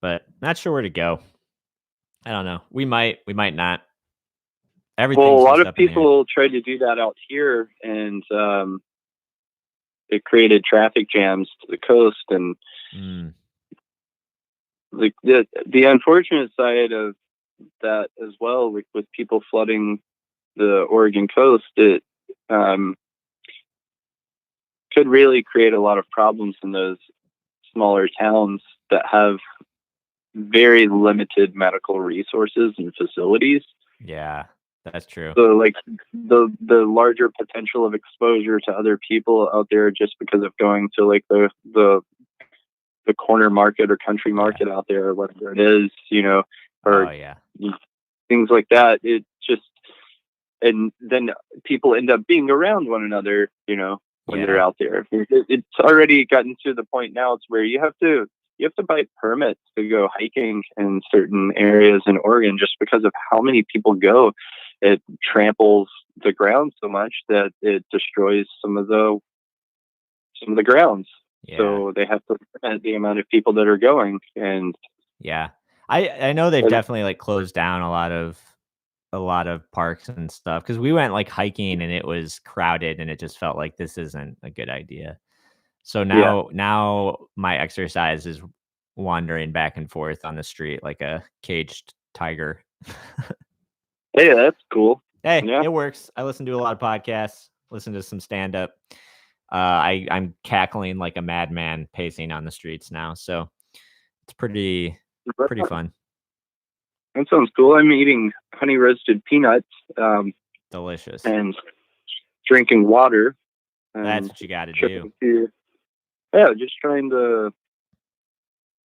but not sure where to go. I don't know. We might not. well, a Everything's lot just of up in the air. people tried to do that out here, and it created traffic jams to the coast, and Mm, like the unfortunate side of that as well, like with people flooding the Oregon coast, it could really create a lot of problems in those smaller towns that have very limited medical resources and facilities. yeah, that's true. So like the larger potential of exposure to other people out there just because of going to like the corner market or country market out there or whatever it is, or Oh yeah. things like that. It just, and then people end up being around one another, when they're Yeah. out there. It's already gotten to the point now it's where you have to buy permits to go hiking in certain areas in Oregon just because of how many people go. It tramples the ground so much that it destroys some of the grounds. Yeah. So they have to limit the amount of people that are going. And Yeah. I know they've and- definitely like closed down a lot of parks and stuff because we went like hiking and it was crowded and it just felt like this isn't a good idea. So Yeah. now my exercise is wandering back and forth on the street like a caged tiger. Hey, that's cool. Hey, Yeah. it works. I listen to a lot of podcasts, listen to some stand up. I'm cackling like a madman pacing on the streets now. So it's pretty fun. That sounds cool. I'm eating honey roasted peanuts, Delicious. and drinking water. And That's what you got to do. just trying to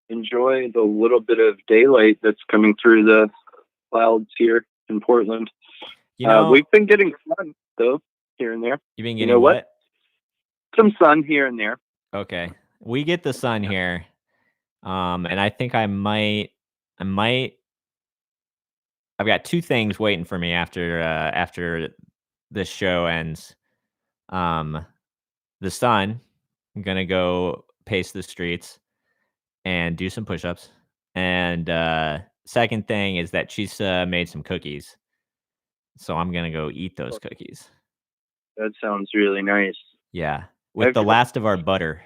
enjoy the little bit of daylight that's coming through the clouds here in Portland. We've been getting sun though here and there. You've been getting what? Some sun here and there. Okay. We get the sun here. And I think I might I've got two things waiting for me after this show ends. The sun, I'm gonna go pace the streets and do some push-ups. And second thing is that she's made some cookies. So I'm gonna go eat those cookies. That sounds really nice. Yeah. With the last of our butter.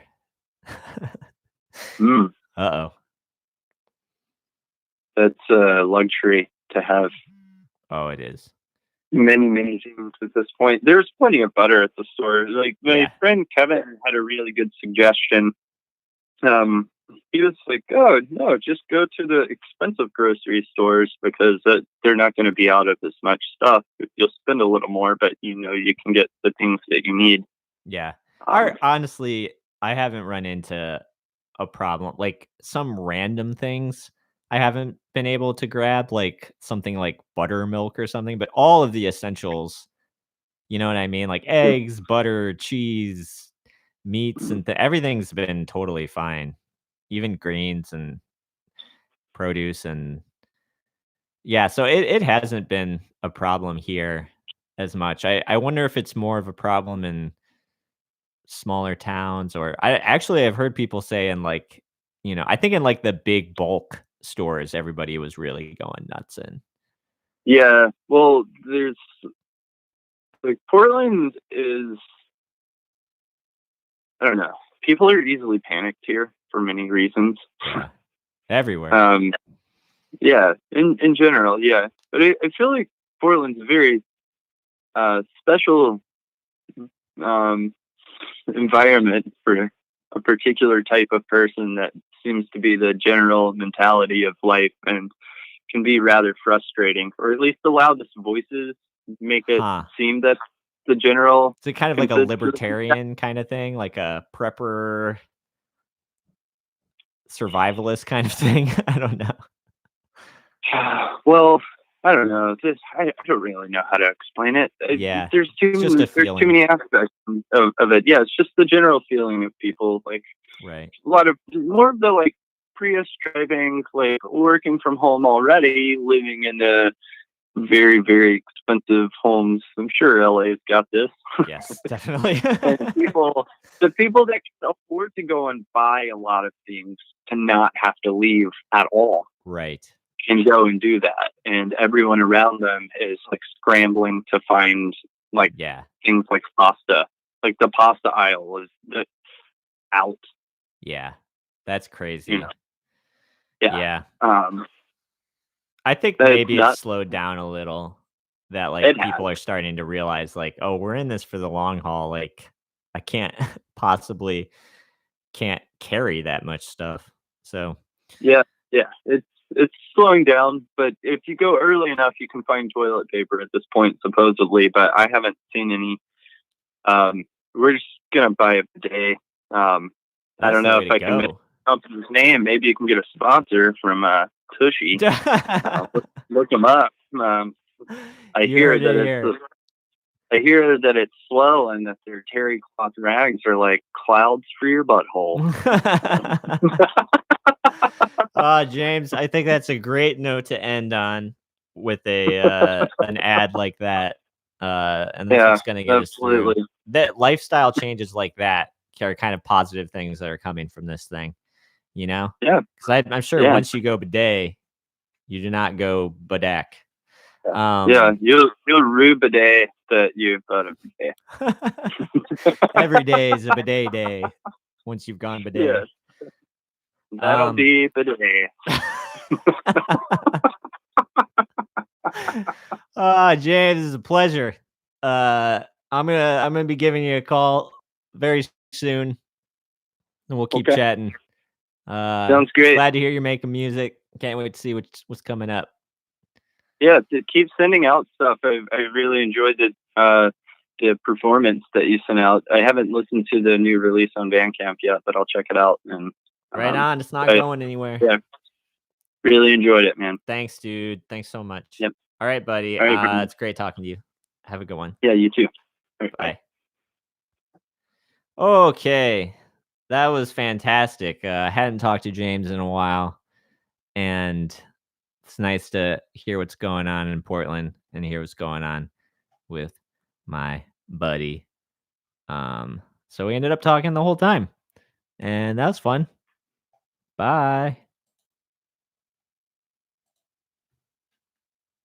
Mm, Uh-oh. that's a luxury to have. Oh, it is. Many things at this point. There's plenty of butter at the store. Like my friend Kevin had a really good suggestion. He was like, "Oh no, just go to the expensive grocery stores because they're not going to be out of as much stuff. You'll spend a little more, but you can get the things that you need." Yeah. Honestly, I haven't run into a problem. Like some random things I haven't been able to grab, like something like buttermilk or something, but all of the essentials, you know what I mean? Like eggs, butter, cheese, meats, and everything's been totally fine. Even greens and produce and yeah, so it hasn't been a problem here as much. I wonder if it's more of a problem in smaller towns or I've heard people say in like, I think in like the big bulk stores, everybody was really going nuts in. Yeah, well, there's like Portland is, I don't know. People are easily panicked here for many reasons. Yeah. Everywhere. Yeah, in general, yeah. But I feel like Portland's a very special environment for a particular type of person that seems to be the general mentality of life and can be rather frustrating, or at least the loudest voices make it seem that the general. Is it kind of like a libertarian kind of thing, like a prepper survivalist kind of thing? I don't know. Well, I don't know. I don't really know how to explain it. Yeah, There's it's just a there's too feeling. many aspects of it. Yeah, it's just the general feeling of people. Like Right. a lot of more of the like Prius driving, like working from home already, living in a very, very expensive homes. I'm sure LA's got this. Yes, definitely. And the people that can afford to go and buy a lot of things to not have to leave at all Right. can go and do that. And everyone around them is like scrambling to find like Yeah. things like pasta. Like the pasta aisle is out, Yeah. That's you crazy. know. Yeah. Yeah. Um, I think that's maybe it's not slowed down a little that like it people has. are starting to realize like, oh, we're in this for the long haul. Like I can't possibly can't carry that much stuff. So Yeah, yeah. It's slowing down, but if you go early enough you can find toilet paper at this point, supposedly, but I haven't seen any. We're just gonna buy a bidet. I that's don't the know way if to I can mention go. the company's name. Maybe you can get a sponsor from Tushy. Look them up. I You hear heard it that here. it's slow and that their terry cloth rags are like clouds for your butthole. James, I think that's a great note to end on with a an ad like that. And that's Yeah, what's gonna get us through. absolutely. That lifestyle changes like that are kind of positive things that are coming from this thing, you know? Yeah, Because I'm sure yeah, once you go bidet, you do not go bedak. yeah. You'll rue bidet that you thought of bidet. Every day is a bidet day once you've gone bidet. Yes, that'll be bidet. James, it's a pleasure. I'm gonna be giving you a call very soon, and we'll keep Okay, chatting. sounds great. Glad to hear you're making music. Can't wait to see what's coming up. Yeah, keep sending out stuff. I really enjoyed the performance that you sent out. I haven't listened to the new release on Bandcamp yet, but I'll check it out. And Right on. It's not I, going anywhere. yeah, really enjoyed it, man. Thanks, dude. Thanks so much. Yep. All right, buddy. All right, Brandon. It's great talking to you. Have a good one. Yeah, you too. All right, bye. Bye. Okay. That was fantastic. I hadn't talked to James in a while, and it's nice to hear what's going on in Portland and hear what's going on with my buddy. So we ended up talking the whole time, and that was fun. Bye.